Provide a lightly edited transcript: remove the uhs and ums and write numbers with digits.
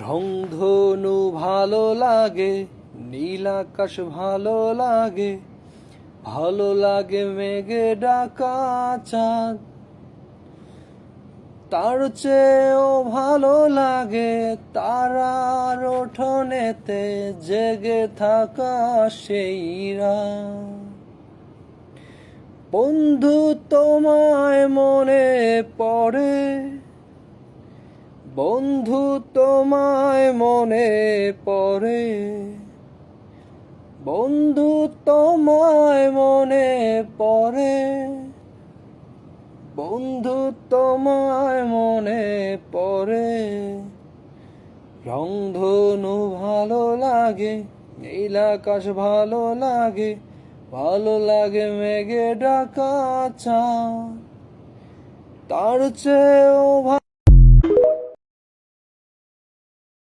রংধনু ভালো লাগে, নীল আকাশ ভালো লাগে, ভালো লাগে মেঘে ঢাকা চাঁদ। তার চেয়েও ভালো লাগে তারার ওঠনেতে জেগে থাকা সেই রাত। বন্ধু তোমায় মনে পড়ে, বন্ধু তোমায় মনে পড়ে, বন্ধু তোমায় মনে পড়ে, বন্ধু তোমায় মনে পড়ে। রংধনু ভালো লাগে, নীল আকাশ ভালো লাগে, ভালো লাগে মেঘে ঢাকা চাঁদ। তার চেয়েও